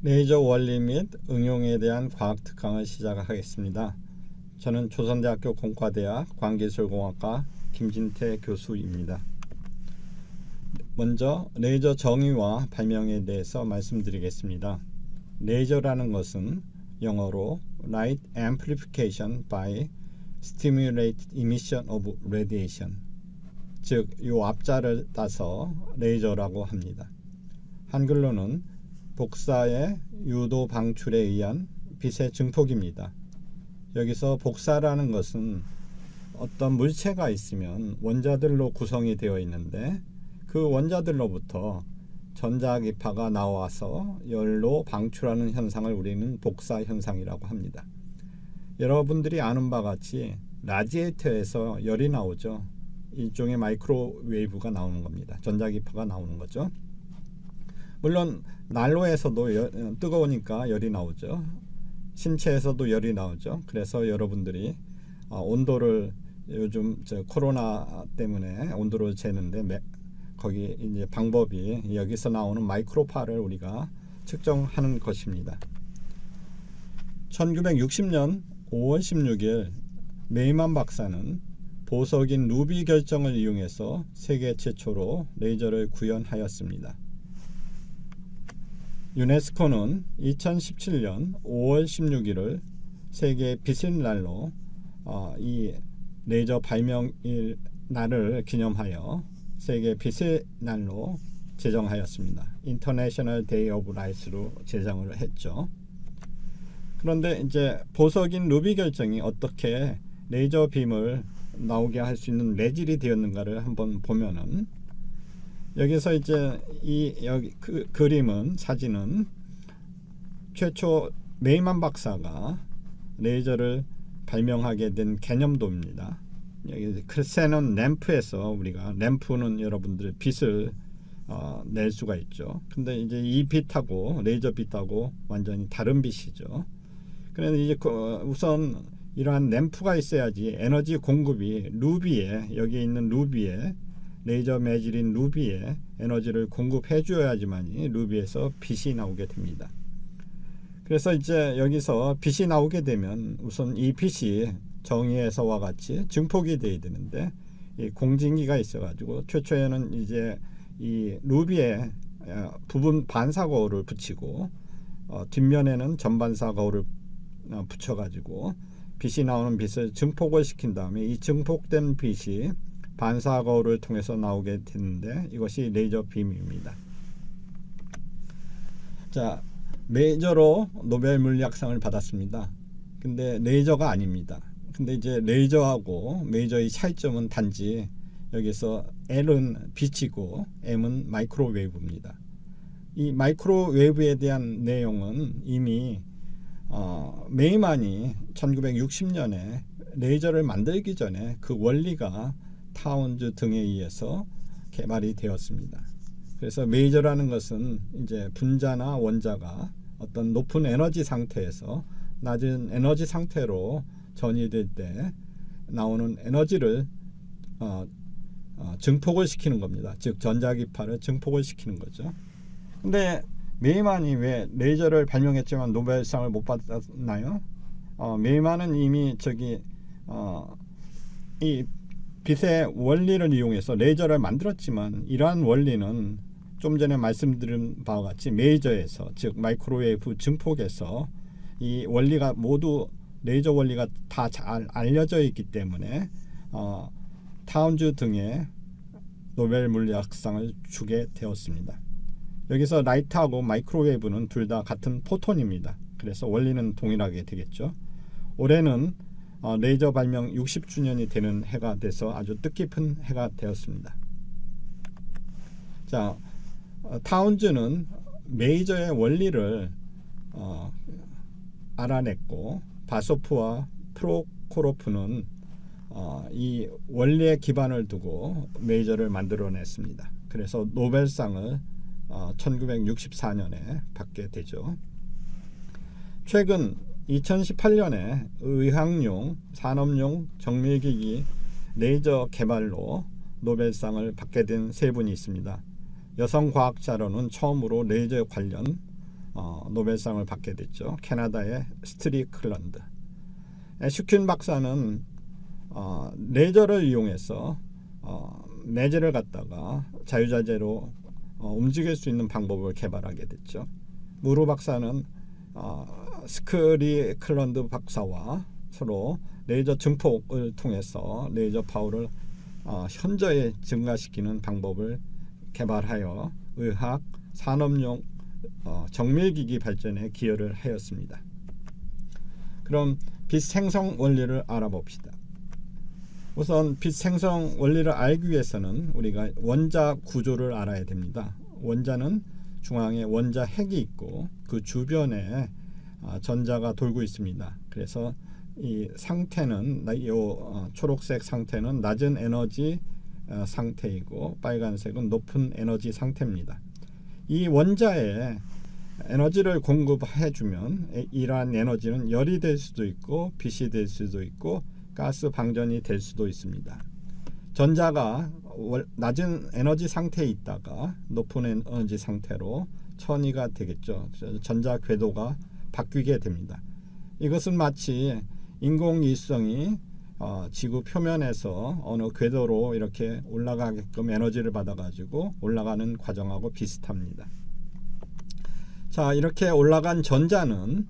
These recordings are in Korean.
레이저 원리 및 응용에 대한 과학 특강을 시작하겠습니다. 저는 조선대학교 공과대학 광기술공학과 김진태 교수입니다. 먼저 레이저 정의와 발명에 대해서 말씀드리겠습니다. 레이저라는 것은 영어로 Light Amplification by Stimulated Emission of Radiation, 즉 이 앞자를 따서 레이저라고 합니다. 한글로는 복사의 유도 방출에 의한 빛의 증폭입니다. 여기서 복사라는 것은 어떤 물체가 있으면 원자들로 구성이 되어 있는데 그 원자들로부터 전자기파가 나와서 열로 방출하는 현상을 우리는 복사 현상이라고 합니다. 여러분들이 아는 바와 같이 라디에이터에서 열이 나오죠. 일종의 마이크로웨이브가 나오는 겁니다. 전자기파가 나오는 거죠. 물론 난로에서도 뜨거우니까 열이 나오죠. 신체에서도 열이 나오죠. 그래서 여러분들이 온도를 요즘 코로나 때문에 온도를 재는데 거기 이제 방법이 여기서 나오는 마이크로파를 우리가 측정하는 것입니다. 1960년 5월 16일 메이만 박사는 보석인 루비 결정을 이용해서 세계 최초로 레이저를 구현하였습니다. 유네스코는 2017년 5월 16일을 세계 빛의 날로 이 레이저 발명일 날을 기념하여 세계 빛의 날로 제정하였습니다. International Day of Light로 제정을 했죠. 그런데 이제 보석인 루비 결정이 어떻게 레이저 빔을 나오게 할 수 있는 매질이 되었는가를 한번 보면은, 여기서 이제 여기 그림은, 사진은 최초 메이만 박사가 레이저를 발명하게 된 개념도입니다. 여기 크세논 램프에서, 우리가 램프는 여러분들 빛을 낼 수가 있죠. 근데 이제 이 빛하고 레이저 빛하고 완전히 다른 빛이죠. 그런데 이제 우선 이러한 램프가 있어야지 에너지 공급이 루비에, 여기 있는 루비에, 레이저 매질인 루비에 에너지를 공급해 줘야지만이 루비에서 빛이 나오게 됩니다. 그래서 이제 여기서 빛이 나오게 되면 우선 이 빛이 정의에서와 같이 증폭이 돼야 되는데, 이 공진기가 있어 가지고 최초에는 이제 이 루비에 부분 반사 거울을 붙이고 뒷면에는 전반사 거울을 붙여 가지고 빛이 나오는 빛을 증폭을 시킨 다음에 이 증폭된 빛이 반사 거울을 통해서 나오게 되는데, 이것이 레이저 빔입니다. 자, 레이저로 노벨 물리학상을 받았습니다. 근데 레이저가 아닙니다. 근데 이제 레이저하고 메이저의 차이점은 단지 여기서 L은 빛이고 M은 마이크로웨이브입니다. 이 마이크로웨이브에 대한 내용은 이미 메이만이 1960년에 레이저를 만들기 전에 그 원리가 타운즈 등에 의해서 개발이 되었습니다. 그래서 레이저라는 것은 이제 분자나 원자가 어떤 높은 에너지 상태에서 낮은 에너지 상태로 전이될 때 나오는 에너지를 증폭을 시키는 겁니다. 즉 전자기파를 증폭을 시키는 거죠. 근데 메이만이 왜 레이저를 발명했지만 노벨상을 못 받았나요? 메이만은 이미 이 빛의 원리를 이용해서 레이저를 만들었지만, 이러한 원리는 좀 전에 말씀드린 바와 같이 메이저에서, 즉 마이크로웨이브 증폭에서 이 원리가 모두, 레이저 원리가 다 잘 알려져 있기 때문에 타운즈 등의 노벨 물리학상을 주게 되었습니다. 여기서 라이트하고 마이크로웨이브는 둘 다 같은 포톤입니다. 그래서 원리는 동일하게 되겠죠. 올해는 레이저 발명 60주년이 되는 해가 돼서 아주 뜻깊은 해가 되었습니다. 자, 타운즈는 메이저의 원리를 알아냈고, 바소프와 프로코로프는 이 원리에 기반을 두고 메이저를 만들어냈습니다. 그래서 노벨상을 1964년에 받게 되죠. 최근 2018년에 의학용, 산업용 정밀기기 레이저 개발로 노벨상을 받게 된 세 분이 있습니다. 여성 과학자로는 처음으로 레이저 관련 노벨상을 받게 됐죠. 캐나다의 스트리클런드. 에슈킨 박사는 레이저를 이용해서 내재를 갖다가 자유자재로 움직일 수 있는 방법을 개발하게 됐죠. 무르 박사는 스크리클런드 박사와 서로 레이저 증폭을 통해서 레이저 파워를 현저히 증가시키는 방법을 개발하여 의학, 산업용 정밀기기 발전에 기여를 하였습니다. 그럼 빛 생성 원리를 알아봅시다. 우선 빛 생성 원리를 알기 위해서는 우리가 원자 구조를 알아야 됩니다. 원자는 중앙에 원자 핵이 있고 그 주변에 전자가 돌고 있습니다. 그래서 이 상태는 초록색 상태는 낮은 에너지 상태이고 빨간색은 높은 에너지 상태입니다. 이 원자에 에너지를 공급해 주면 이러한 에너지는 열이 될 수도 있고 빛이 될 수도 있고 가스 방전이 될 수도 있습니다. 전자가 낮은 에너지 상태에 있다가 높은 에너지 상태로 천이가 되겠죠. 전자 궤도가 바뀌게 됩니다. 이것은 마치 인공위성이 지구 표면에서 어느 궤도로 이렇게 올라가게끔 에너지를 받아가지고 올라가는 과정하고 비슷합니다. 자, 이렇게 올라간 전자는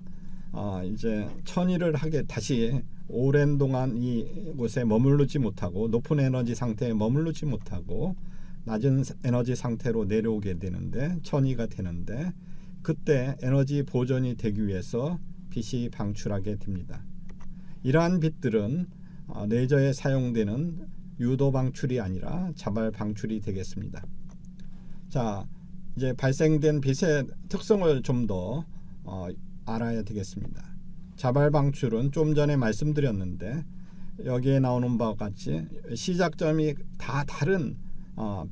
이제 천이를 하게 다시 오랜 동안 이곳에 머무르지 못하고 높은 에너지 상태에 머무르지 못하고 낮은 에너지 상태로 내려오게 되는데 천이가 되는데 그때 에너지 보존이 되기 위해서 빛이 방출하게 됩니다. 이러한 빛들은 레이저에 사용되는 유도 방출이 아니라 자발 방출이 되겠습니다. 자, 이제 발생된 빛의 특성을 좀 더 알아야 되겠습니다. 자발 방출은 좀 전에 말씀드렸는데 여기에 나오는 바와 같이 시작점이 다 다른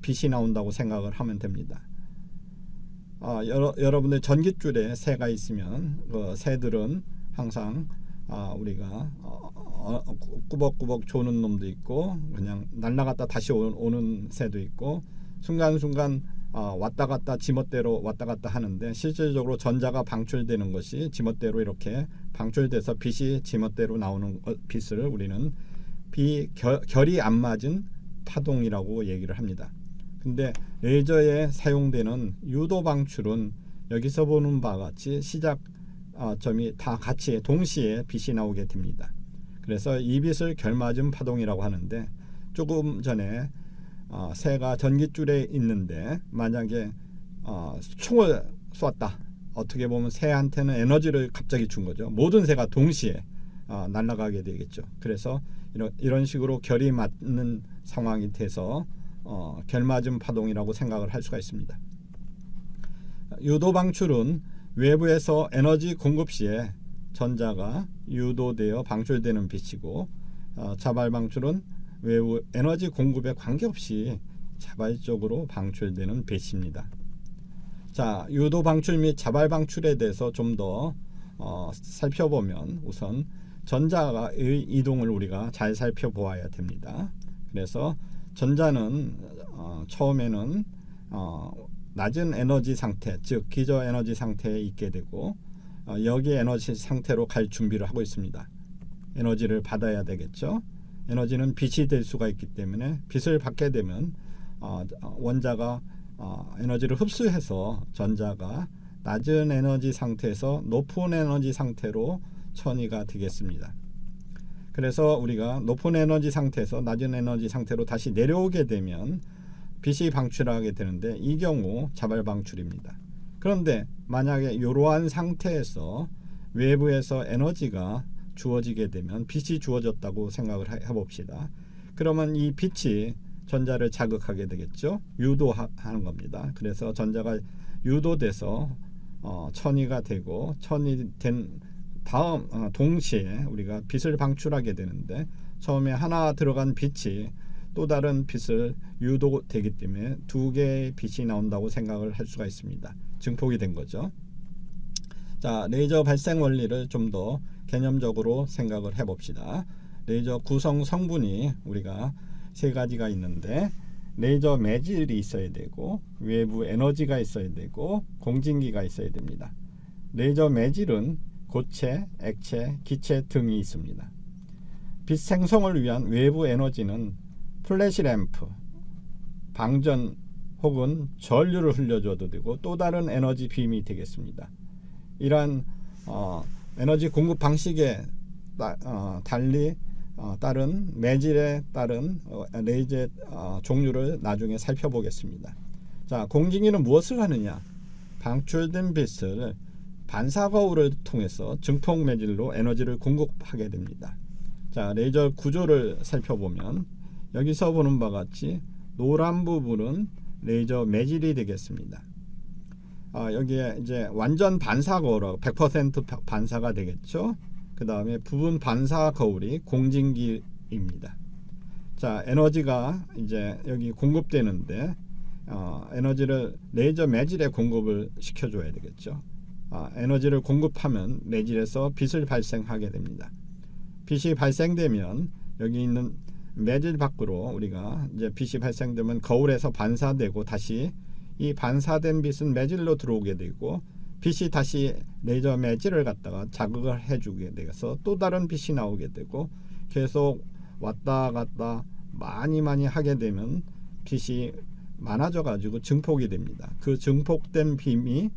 빛이 나온다고 생각을 하면 됩니다. 여러분들 전깃줄에 새가 있으면 그 새들은 항상 우리가 꾸벅꾸벅 조는 놈도 있고 그냥 날아갔다 다시 오는 새도 있고 순간순간 왔다 갔다 지멋대로 왔다 갔다 하는데 실질적으로 전자가 방출되는 것이 지멋대로 이렇게 방출돼서 빛이 지멋대로 나오는 빛을 우리는 결이 안 맞은 파동이라고 얘기를 합니다. 근데 레이저에 사용되는 유도 방출은 여기서 보는 바와 같이 시작점이 다 같이 동시에 빛이 나오게 됩니다. 그래서 이 빛을 결맞은 파동이라고 하는데 조금 전에 새가 전깃줄에 있는데 만약에 총을 쏘았다. 어떻게 보면 새한테는 에너지를 갑자기 준 거죠. 모든 새가 동시에 날아가게 되겠죠. 그래서 이런 식으로 결이 맞는 상황이 돼서 결맞은 파동이라고 생각을 할 수가 있습니다. 유도 방출은 외부에서 에너지 공급 시에 전자가 유도되어 방출되는 빛이고 자발 방출은 외부 에너지 공급에 관계없이 자발적으로 방출되는 빛입니다. 자, 유도 방출 및 자발 방출에 대해서 좀 더 살펴보면 우선 전자의 이동을 우리가 잘 살펴보아야 됩니다. 그래서 전자는 처음에는 낮은 에너지 상태, 즉 기저 에너지 상태에 있게 되고 여기 에너지 상태로 갈 준비를 하고 있습니다. 에너지를 받아야 되겠죠. 에너지는 빛이 될 수가 있기 때문에 빛을 받게 되면 원자가 에너지를 흡수해서 전자가 낮은 에너지 상태에서 높은 에너지 상태로 천이가 되겠습니다. 그래서 우리가 높은 에너지 상태에서 낮은 에너지 상태로 다시 내려오게 되면 빛이 방출하게 되는데 이 경우 자발 방출입니다. 그런데 만약에 이러한 상태에서 외부에서 에너지가 주어지게 되면 빛이 주어졌다고 생각을 해봅시다. 그러면 이 빛이 전자를 자극하게 되겠죠. 유도하는 겁니다. 그래서 전자가 유도돼서 천이가 되고 천이 된 다음 동시에 우리가 빛을 방출하게 되는데 처음에 하나 들어간 빛이 또 다른 빛을 유도되기 때문에 두 개의 빛이 나온다고 생각을 할 수가 있습니다. 증폭이 된 거죠. 자, 레이저 발생 원리를 좀 더 개념적으로 생각을 해봅시다. 레이저 구성 성분이 우리가 세 가지가 있는데 레이저 매질이 있어야 되고 외부 에너지가 있어야 되고 공진기가 있어야 됩니다. 레이저 매질은 고체, 액체, 기체 등이 있습니다. 빛 생성을 위한 외부 에너지는 플래시 램프, 방전 혹은 전류를 흘려줘도 되고 또 다른 에너지 빔이 되겠습니다. 이러한 에너지 공급 방식에 달리 다른 매질에 따른 레이저 종류를 나중에 살펴보겠습니다. 자, 공진기는 무엇을 하느냐? 방출된 빛을 반사 거울을 통해서 증폭 매질로 에너지를 공급하게 됩니다. 자, 레이저 구조를 살펴보면 여기서 보는 바와 같이 노란 부분은 레이저 매질이 되겠습니다. 여기에 이제 완전 반사 거울 100% 반사가 되겠죠. 그 다음에 부분 반사 거울이 공진기입니다. 자, 에너지가 이제 여기 공급되는데 에너지를 레이저 매질에 공급을 시켜줘야 되겠죠. 에너지를 공급하면 매질에서 빛을 발생하게 됩니다. 빛이 발생되면 여기 있는 매질 밖으로 우리가 이제 빛이 발생되면 거울에서 반사되고 다시 이 반사된 빛은 매질로 들어오게 되고 빛이 다시 레이저 매질을 갖다가 자극을 해주게 돼서 또 다른 빛이 나오게 되고 계속 왔다 갔다 많이 하게 되면 빛이 많아져 가지고 증폭이 됩니다. 그 증폭된 빔이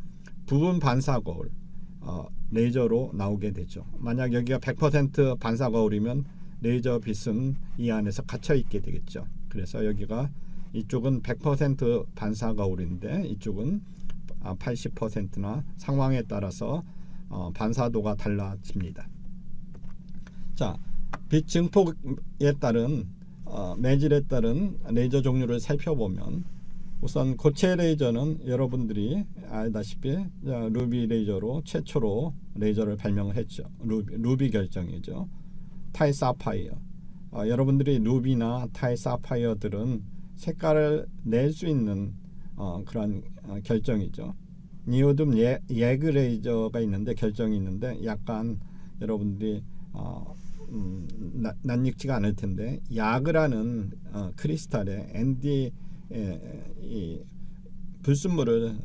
부분 반사 거울 레이저로 나오게 되죠. 만약 여기가 100% 반사 거울이면 레이저 빛은 이 안에서 갇혀 있게 되겠죠. 그래서 여기가 이쪽은 100% 반사 거울인데 이쪽은 80%나 상황에 따라서 반사도가 달라집니다. 자, 빛 증폭에 따른 매질에 따른 레이저 종류를 살펴보면 우선 고체 레이저는 여러분들이 알다시피 루비 레이저로 최초로 레이저를 발명을 했죠. 루비 결정이죠. 타이 사파이어. 여러분들이 루비나 타이 사파이어들은 색깔을 낼 수 있는 그런 결정이죠. 니오듐 예그 레이저가 있는데 결정이 있는데 약간 여러분들이 낯익지가 않을 텐데 야그라는 크리스탈에 ND 이 불순물을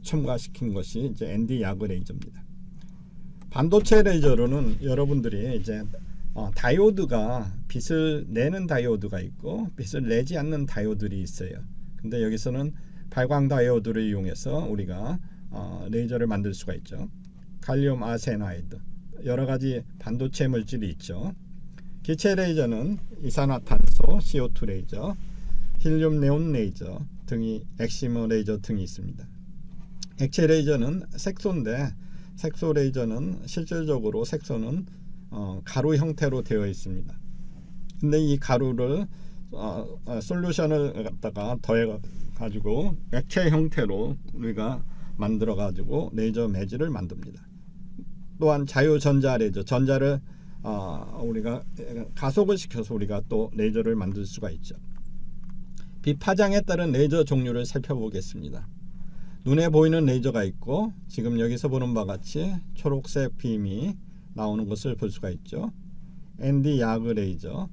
첨가시킨 것이 이제 ND 야그 레이저입니다. 반도체 레이저로는 여러분들이 이제 다이오드가 빛을 내는 다이오드가 있고 빛을 내지 않는 다이오드들이 있어요. 근데 여기서는 발광 다이오드를 이용해서 우리가 레이저를 만들 수가 있죠. 갈륨 아세나이드 여러 가지 반도체 물질이 있죠. 기체 레이저는 이산화탄소 CO2 레이저, 힐륨 네온 레이저 등이 엑시머 레이저 등이 있습니다. 액체 레이저는 색소인데 색소 레이저는 실질적으로 색소는 가루 형태로 되어 있습니다. 근데 이 가루를 솔루션을 갖다가 더해 가지고 액체 형태로 우리가 만들어 가지고 레이저 매질을 만듭니다. 또한 자유전자 레이저, 전자를 우리가 가속을 시켜서 우리가 또 레이저를 만들 수가 있죠. 빛 파장에 따른 레이저 종류를 살펴보겠습니다. 눈에 보이는 레이저가 있고 지금 여기서 보는 바와 같이 초록색 빔이 나오는 것을 볼 수가 있죠. ND 야그 레이저.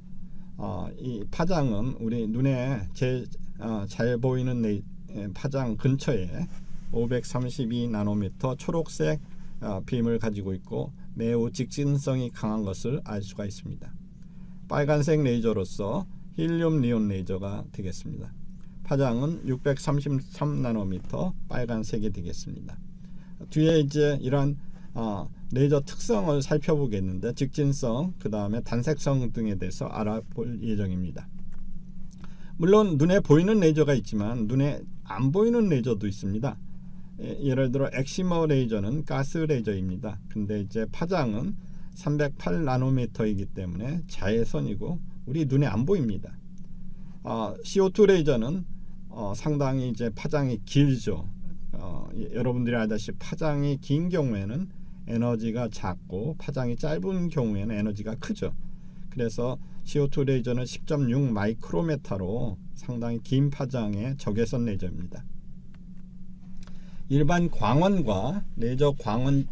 이 파장은 우리 눈에 제일 잘 보이는 파장 근처에 532 나노미터 초록색 빔을 가지고 있고 매우 직진성이 강한 것을 알 수가 있습니다. 빨간색 레이저로서 힐륨 니온 레이저가 되겠습니다. 파장은 633 나노미터 빨간색이 되겠습니다. 뒤에 이제 이러한 레이저 특성을 살펴보겠는데 직진성, 그 다음에 단색성 등에 대해서 알아볼 예정입니다. 물론 눈에 보이는 레이저가 있지만 눈에 안 보이는 레이저도 있습니다. 예를 들어 엑시머 레이저는 가스 레이저입니다. 근데 이제 파장은 308 나노미터이기 때문에 자외선이고 우리 눈에 안 보입니다. CO2 레이저는 상당히 이제 파장이 길죠. 여러분들이 알다시피 파장이 긴 경우에는 에너지가 작고 파장이 짧은 경우에는 에너지가 크죠. 그래서 CO2 레이저는 10.6 마이크로메타로 상당히 긴 파장의 적외선 레이저입니다. 일반 광원과 레이저 광원의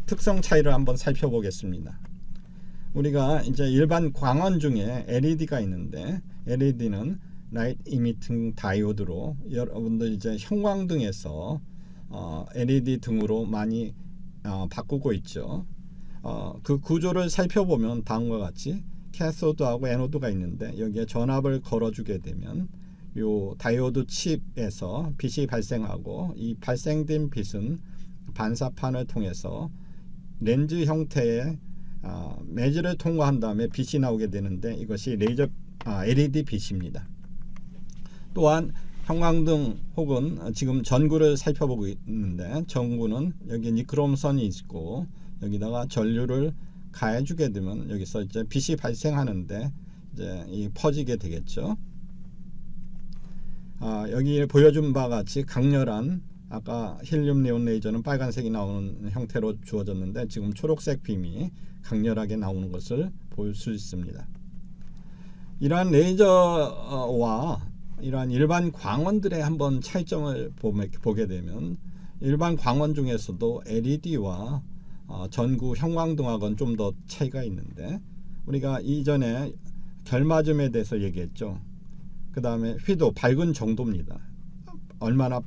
특성 차이를 한번 살펴보겠습니다. 우리가 이제 일반 광원 중에 LED가 있는데 LED는 라이트 이미팅 다이오드로 여러분들 이제 형광등에서 LED 등으로 많이 바꾸고 있죠. 그 구조를 살펴보면 다음과 같이 캐소드하고 애노드가 있는데 여기에 전압을 걸어주게 되면 요 다이오드 칩에서 빛이 발생하고 이 발생된 빛은 반사판을 통해서 렌즈 형태의 매질을 통과한 다음에 빛이 나오게 되는데 이것이 LED 빛입니다. 또한 형광등 혹은 지금 전구를 살펴보고 있는데 전구는 여기 니크롬선이 있고 여기다가 전류를 가해주게 되면 여기서 이제 빛이 발생하는데 이제 퍼지게 되겠죠. 여기 보여준 바와 같이 강렬한 아까 헬륨 네온 레이저는 빨간색이 나오는 형태로 주어졌는데 지금 초록색 빔이 강렬하게 나오는 것을 볼 수 있습니다. 이러한 레이저와 이러한 일반 광원들의 한번 차이점을 보게 되면 일반 광원 중에서도 LED와 전구 형광등하고는 좀 더 차이가 있는데 우리가 이전에 결맞음에 대해서 얘기했죠. 그 다음에 휘도 밝은 정도입니다. 얼마나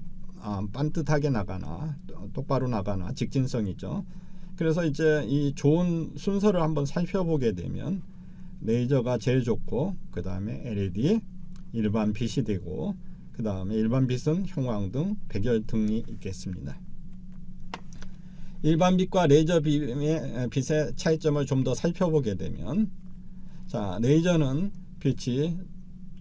반듯하게 나가나 똑바로 나가나 직진성이죠. 그래서 이제 이 좋은 순서를 한번 살펴보게 되면 레이저가 제일 좋고 그 다음에 LED 일반 빛이 되고 그 다음에 일반 빛은 형광등, 백열등이 있겠습니다. 일반 빛과 레이저 빛의 차이점을 좀 더 살펴보게 되면 자 레이저는 빛이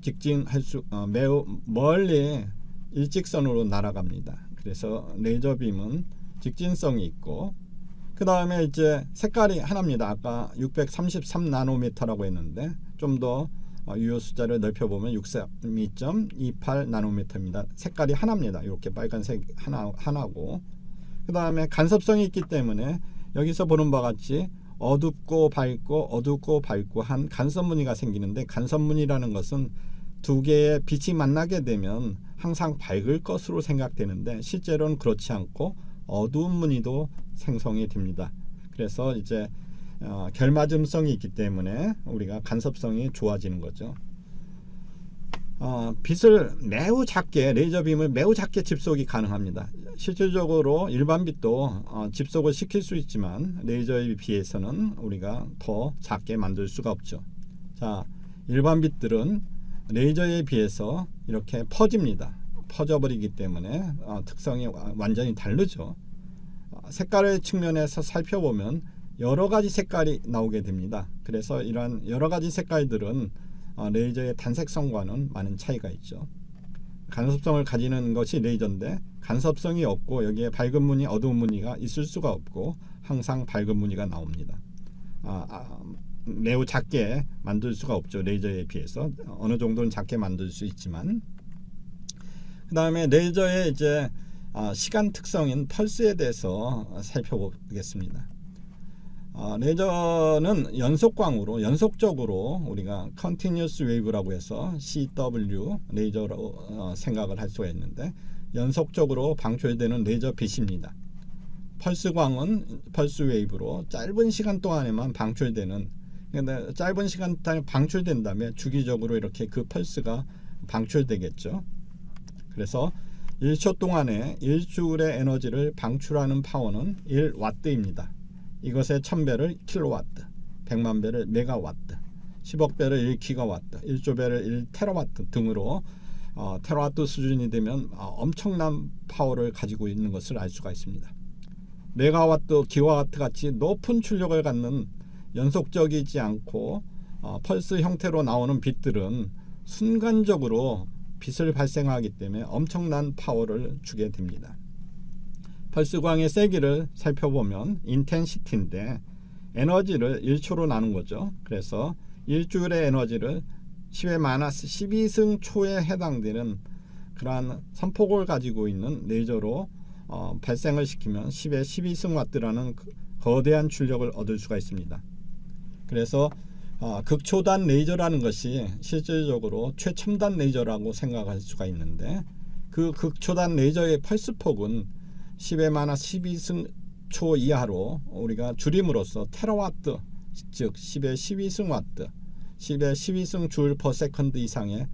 직진할 수 매우 멀리 일직선으로 날아갑니다. 그래서 레이저 빔은 직진성이 있고 그 다음에 이제 색깔이 하나입니다. 아까 633 나노미터라고 했는데 좀 더 유효 숫자를 넓혀보면 62.28 나노미터입니다. 색깔이 하나입니다. 이렇게 빨간색 하나고 그 다음에 간섭성이 있기 때문에 여기서 보는 바와 같이 어둡고 밝고 한 간섭무늬가 생기는데 간섭무늬라는 것은 두 개의 빛이 만나게 되면 항상 밝을 것으로 생각되는데 실제로는 그렇지 않고 어두운 무늬도 생성이 됩니다. 그래서 이제 결맞음성이 있기 때문에 우리가 간섭성이 좋아지는 거죠. 빛을 매우 작게 레이저빔을 매우 작게 집속이 가능합니다. 실질적으로 일반 빛도 집속을 시킬 수 있지만 레이저에 비해서는 우리가 더 작게 만들 수가 없죠. 자, 일반 빛들은 레이저에 비해서 이렇게 퍼집니다. 퍼져버리기 때문에 특성이 완전히 다르죠. 색깔의 측면에서 살펴보면 여러가지 색깔이 나오게 됩니다. 그래서 이러한 여러가지 색깔들은 레이저의 단색성과는 많은 차이가 있죠. 간섭성을 가지는 것이 레이저인데 간섭성이 없고 여기에 밝은 무늬, 어두운 무늬가 있을 수가 없고 항상 밝은 무늬가 나옵니다. 매우 작게 만들 수가 없죠. 레이저에 비해서 어느 정도는 작게 만들 수 있지만 그 다음에 레이저의 이제 시간 특성인 펄스에 대해서 살펴보겠습니다. 레이저는 연속광으로 연속적으로 우리가 Continuous Wave라고 해서 CW 레이저로 생각을 할 수가 있는데 연속적으로 방출되는 레이저 빛입니다. 펄스광은 펄스 웨이브로 짧은 시간 동안에만 방출되는 근데 짧은 시간 동안에 방출된다면 주기적으로 이렇게 그 펄스가 방출되겠죠. 그래서 1초 동안에 1줄의 에너지를 방출하는 파워는 1와트입니다. 이것의 1000배를 킬로와트, 100만 배를 메가와트, 10억 배를 1기가와트, 1조 배를 1테라와트 등으로 테라와트 수준이 되면 엄청난 파워를 가지고 있는 것을 알 수가 있습니다. 메가와트, 기가와트 같이 높은 출력을 갖는 연속적이지 않고 펄스 형태로 나오는 빛들은 순간적으로 빛을 발생하기 때문에 엄청난 파워를 주게 됩니다. 펄스광의 세기를 살펴보면 인텐시티인데 에너지를 1초로 나눈 거죠. 그래서 1줄의 에너지를 10의 마이너스 12승 초에 해당되는 그러한 선폭을 가지고 있는 레이저로 발생을 시키면 10의 12승 와트라는 거대한 출력을 얻을 수가 있습니다. 그래서 극초단 레이저라는 것이 실질적으로 최첨단 레이저라고 생각할 수가 있는데 그 극초단 레이저의 펄스폭은 10의 마이너스 12승 초 이하로 우리가 줄임으로써 테라와트 즉 10의 12승 와트 10의 12승 줄 퍼 세컨드 이상의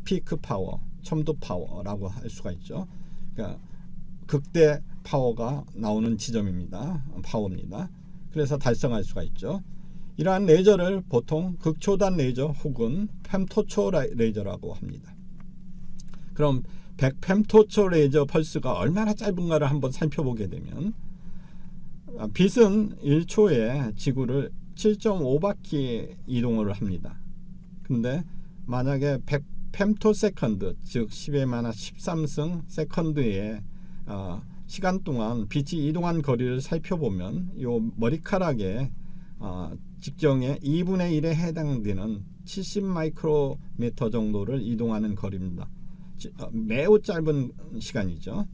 피크 파워 첨도 파워라고 할 수가 있죠. 그러니까 극대 파워가 나오는 지점입니다. 파워입니다. 그래서 달성할 수가 있죠. 이러한 레이저를 보통 극초단 레이저 혹은 fem토초 레이저라고 합니다. 그럼 100 fem토초 레이저 펄스가 얼마나 짧은가를 한번 살펴보게 되면, 빛은 1초에 지구를 7.5바퀴 이동을 합니다. 근데 만약에 100펨토세컨드, 즉 10의 마이너스 13승 세컨드의 시간 동안 빛이 이동한 거리를 살펴보면 이 머리카락의 직경의 2분의 1에 해당되는 70 마이크로미터 정도를 이동하는 거리입니다. 매우 짧은 시간이죠.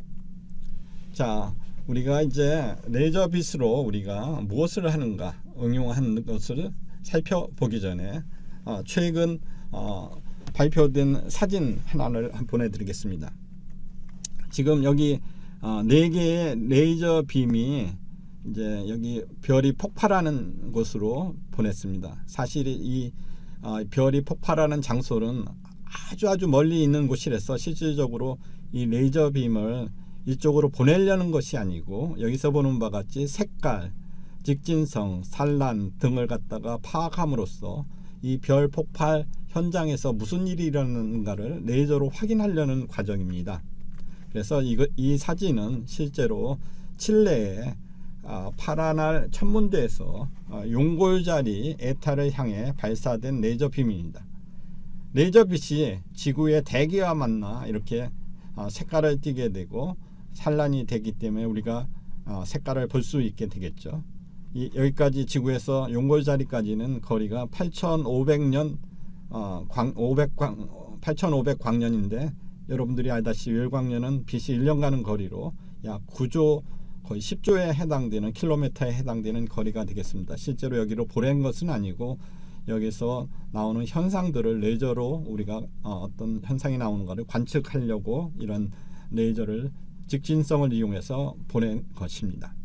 자, 우리가 이제 레이저 빛으로 우리가 무엇을 하는가, 응용하는 것을 살펴보기 전에 최근 발표된 사진 하나를 보내드리겠습니다. 지금 여기 4개의 레이저 빔이 이제 여기 별이 폭발하는 곳으로 보냈습니다. 사실 이 별이 폭발하는 장소는 아주 멀리 있는 곳이라서 실질적으로 이 레이저 빔을 이쪽으로 보내려는 것이 아니고, 여기서 보는 바와 같이 색깔, 직진성, 산란 등을 갖다가 파악함으로써 이 별 폭발 현장에서 무슨 일이 일어나는가를 레이저로 확인하려는 과정입니다. 그래서 이 사진은 실제로 칠레의 파라날 천문대에서 용골자리 에타를 향해 발사된 레이저 빔입니다. 레이저 빛이 지구의 대기와 만나 이렇게 색깔을 띠게 되고 산란이 되기 때문에 우리가 색깔을 볼 수 있게 되겠죠. 여기까지 지구에서 용골자리까지는 거리가 8,500년 8,500광년인데, 여러분들이 알다시피 열광년은 빛이 1년 가는 거리로 약 9조, 거의 10조에 해당되는, 킬로미터에 해당되는 거리가 되겠습니다. 실제로 여기로 보낸 것은 아니고 여기서 나오는 현상들을 레이저로 우리가 어떤 현상이 나오는 것을 관측하려고 이런 레이저를 직진성을 이용해서 보낸 것입니다.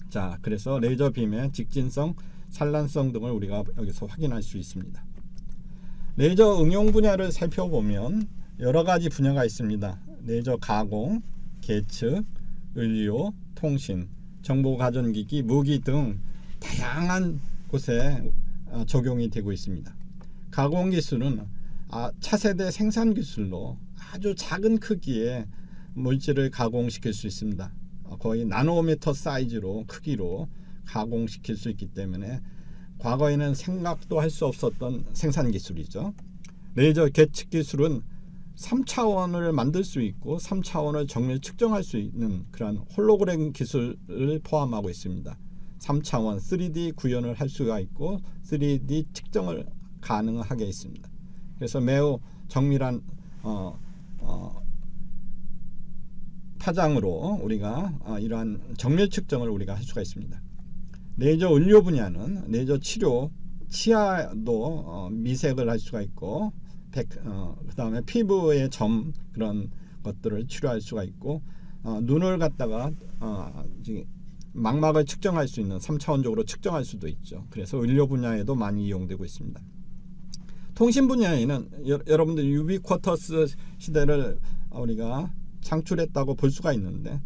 자, 그래서 레이저 빔의 직진성, 산란성 등을 우리가 여기서 확인할 수 있습니다. 레이저 응용 분야를 살펴보면 여러 가지 분야가 있습니다. 레이저 가공, 계측, 의료, 통신, 정보 가전기기, 무기 등 다양한 곳에 적용이 되고 있습니다. 가공 기술은 차세대 생산 기술로 아주 작은 크기의 물질을 가공시킬 수 있습니다. 거의 나노미터 사이즈로, 크기로 가공시킬 수 있기 때문에 과거에는 생각도 할 수 없었던 생산 기술이죠. 레이저 계측 기술은 3차원을 만들 수 있고 3차원을 정밀 측정할 수 있는 그런 홀로그램 기술을 포함하고 있습니다. 3차원 3D 구현을 할 수가 있고 3D 측정을 가능하게 있습니다. 그래서 매우 정밀한 파장으로 우리가 이러한 정밀 측정을 우리가 할 수가 있습니다. 레이저 의료 분야는 레이저 치료, 치아도 미색을 할 수가 있고, 그 다음에 피부의 점, 그런 것들을 치료할 수가 있고, 눈을 갖다가 망막을 측정할 수 있는 3차원적으로 측정할 수도 있죠. 그래서 의료 분야에도 많이 이용되고 있습니다. 통신 분야에는 여러분들 유비쿼터스 시대를 우리가 창출했다고 볼 수가 있는데,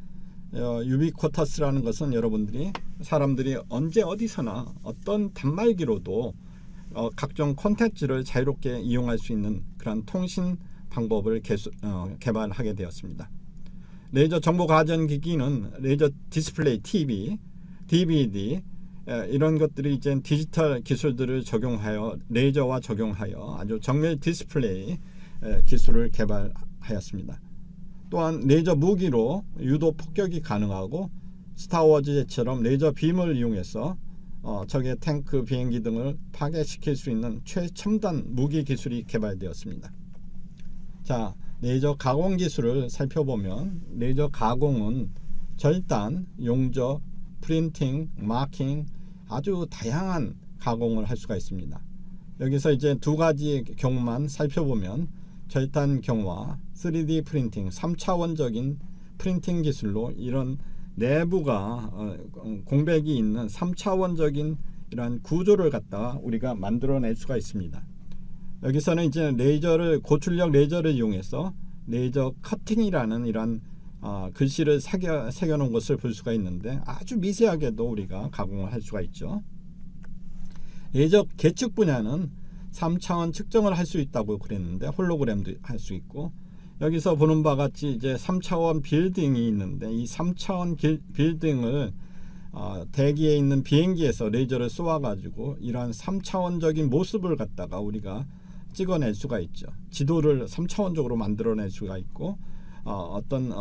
유비쿼터스라는 것은 여러분들이 사람들이 언제 어디서나 어떤 단말기로도 각종 콘텐츠를 자유롭게 이용할 수 있는 그런 통신 방법을 개발하게 되었습니다. 레이저 정보 가전 기기는 레이저 디스플레이 TV, DVD 이런 것들이 이제 디지털 기술들을 적용하여 레이저와 적용하여 아주 정밀 디스플레이 기술을 개발하였습니다. 또한 레이저 무기로 유도 폭격이 가능하고 스타워즈처럼 레이저 빔을 이용해서 적의 탱크, 비행기 등을 파괴시킬 수 있는 최첨단 무기 기술이 개발되었습니다. 자, 레이저 가공 기술을 살펴보면 레이저 가공은 절단, 용접, 프린팅, 마킹 아주 다양한 가공을 할 수가 있습니다. 여기서 이제 두 가지 경우만 살펴보면 절단 경화, 3D 프린팅, 3차원적인 프린팅 기술로 이런 내부가 공백이 있는 3차원적인 이러한 구조를 갖다가 우리가 만들어낼 수가 있습니다. 여기서는 이제 레이저를 고출력 레이저를 이용해서 레이저 커팅이라는 이런 글씨를 새겨 놓은 것을 볼 수가 있는데 아주 미세하게도 우리가 가공을 할 수가 있죠. 레이저 계측 분야는 3차원 측정을 할 수 있다고 그랬는데 홀로그램도 할 수 있고, 여기서 보는 바와 같이 이제 3차원 빌딩이 있는데 이 3차원 빌딩을 대기에 있는 비행기에서 레이저를 쏘아 가지고 이러한 3차원적인 모습을 갖다가 우리가 찍어낼 수가 있죠. 지도를 3차원적으로 만들어낼 수가 있고, 어떤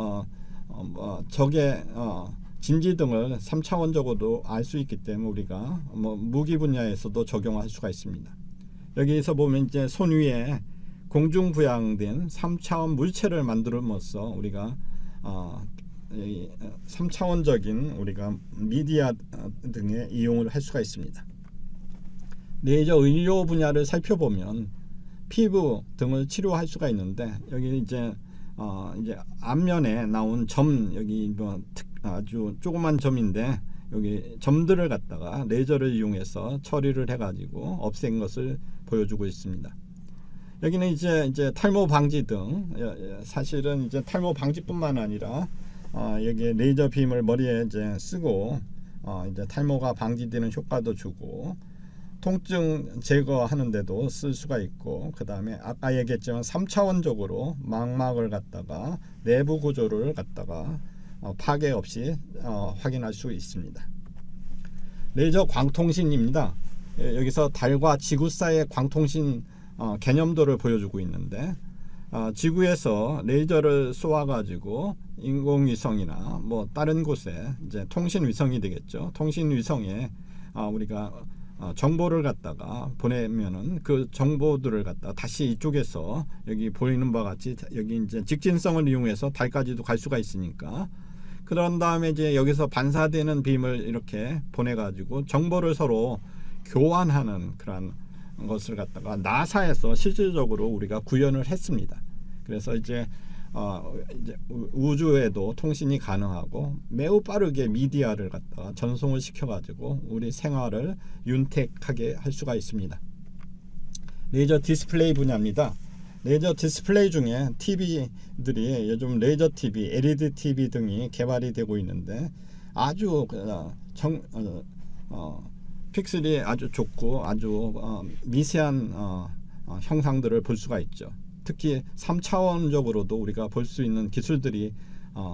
적의 진지 등을 3차원적으로도 알 수 있기 때문에 우리가 무기 분야에서도 적용할 수가 있습니다. 여기서 보면 이제 손 위에 공중 부양된 3차원 물체를 만들어서 우리가 3차원적인 우리가 미디어 등에 이용을 할 수가 있습니다. 레이저 의료 분야를 살펴보면 피부 등을 치료할 수가 있는데, 여기 이제 앞면에 나온 점, 여기 아주 조그만 점인데 여기 점들을 갖다가 레이저를 이용해서 처리를 해가지고 없앤 것을 보여주고 있습니다. 여기는 이제 탈모 방지 등, 사실은 이제 탈모 방지뿐만 아니라 여기 레이저 빔을 머리에 이제 쓰고 이제 탈모가 방지되는 효과도 주고 통증 제거하는데도 쓸 수가 있고, 그 다음에 아까 얘기했지만 3차원적으로 망막을 갖다가 내부 구조를 갖다가 파괴 없이 확인할 수 있습니다. 레이저 광통신입니다. 여기서 달과 지구 사이의 광통신 개념도를 보여주고 있는데, 지구에서 레이저를 쏘아 가지고 인공위성이나 다른 곳에 이제 통신위성이 되겠죠. 통신위성에 우리가 정보를 갖다가 보내면은 그 정보들을 갖다가 다시 이쪽에서 여기 보이는 바와 같이 여기 이제 직진성을 이용해서 달까지도 갈 수가 있으니까, 그런 다음에 이제 여기서 반사되는 빔을 이렇게 보내 가지고 정보를 서로 교환하는 그런 것을 갖다가 나사에서 실질적으로 우리가 구현을 했습니다. 그래서 이제 우주에도 통신이 가능하고 매우 빠르게 미디어를 갖다가 전송을 시켜가지고 우리 생활을 윤택하게 할 수가 있습니다. 레이저 디스플레이 분야입니다. 레이저 디스플레이 중에 TV들이 요즘 레이저 TV, LED TV 등이 개발이 되고 있는데 아주 픽셀이 아주 좋고 아주 미세한 형상들을 볼 수가 있죠. 특히 3차원적으로도 우리가 볼 수 있는 기술들이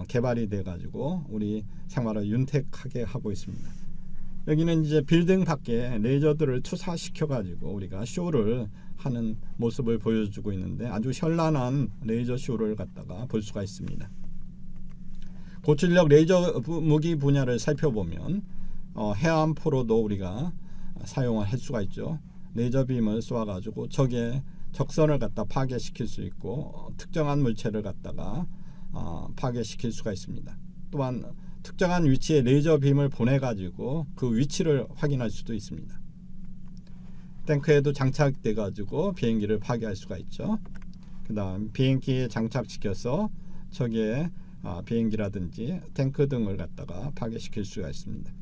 개발이 돼 가지고 우리 생활을 윤택하게 하고 있습니다. 여기는 이제 빌딩 밖에 레이저들을 투사시켜 가지고 우리가 쇼를 하는 모습을 보여주고 있는데 아주 현란한 레이저 쇼를 갖다가 볼 수가 있습니다. 고출력 레이저 무기 분야를 살펴보면 해안포로도 우리가 사용을 할 수가 있죠. 레이저 빔을 쏘아 가지고 적의 적선을 갖다 파괴시킬 수 있고 특정한 물체를 갖다가 파괴시킬 수가 있습니다. 또한 특정한 위치에 레이저 빔을 보내 가지고 그 위치를 확인할 수도 있습니다. 탱크에도 장착돼 가지고 비행기를 파괴할 수가 있죠. 그 다음 비행기에 장착시켜서 적의 비행기라든지 탱크 등을 갖다가 파괴시킬 수가 있습니다.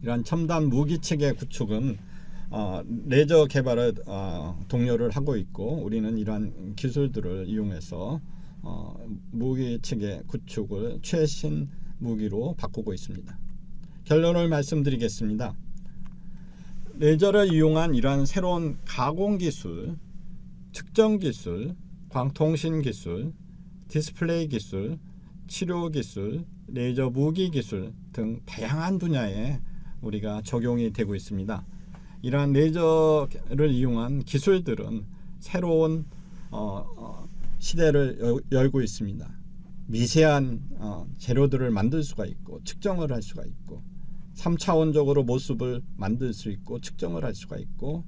이러한 첨단 무기체계 구축은 레이저 개발을 독려를 하고 있고, 우리는 이러한 기술들을 이용해서 무기체계 구축을 최신 무기로 바꾸고 있습니다. 결론을 말씀드리겠습니다. 레이저를 이용한 이러한 새로운 가공 기술, 측정 기술, 광통신 기술, 디스플레이 기술, 치료 기술, 레이저 무기 기술 등 다양한 분야에 우리가 적용이 되고 있습니다. 이러한 레이저를 이용한 기술들은 새로운 시대를 열고 있습니다. 미세한 재료들을 만들 수가 있고 측정을 할 수가 있고 3차원적으로 모습을 만들 수 있고 측정을 할 수가 있고,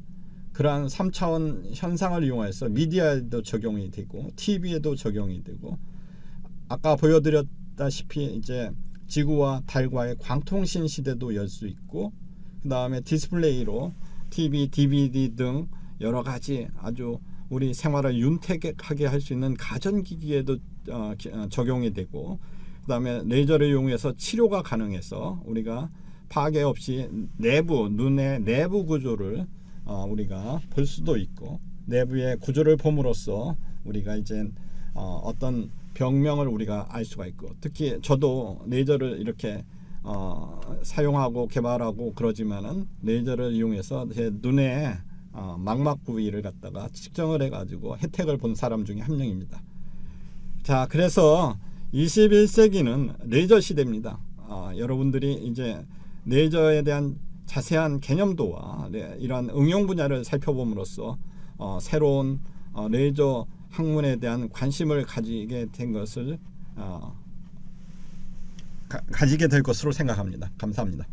그러한 3차원 현상을 이용해서 미디어에도 적용이 되고 TV에도 적용이 되고, 아까 보여드렸다시피 이제 지구와 달과의 광통신 시대도 열 수 있고, 그 다음에 디스플레이로 TV, DVD 등 여러 가지 아주 우리 생활을 윤택하게 할 수 있는 가전기기에도 적용이 되고, 그 다음에 레이저를 이용해서 치료가 가능해서 우리가 파괴 없이 눈의 내부 구조를 우리가 볼 수도 있고, 내부의 구조를 봄으로써 우리가 이제 어떤 병명을 우리가 알 수가 있고, 특히 저도 레이저를 이렇게 사용하고 개발하고 그러지만은 레이저를 이용해서 제 눈에 망막 부위를 갖다가 측정을 해가지고 혜택을 본 사람 중에 한 명입니다. 자, 그래서 21세기는 레이저 시대입니다. 여러분들이 이제 레이저에 대한 자세한 개념도와 이러한 응용 분야를 살펴봄으로써 새로운 레이저 학문에 대한 관심을 가지게 된 것을 가지게 될 것으로 생각합니다. 감사합니다.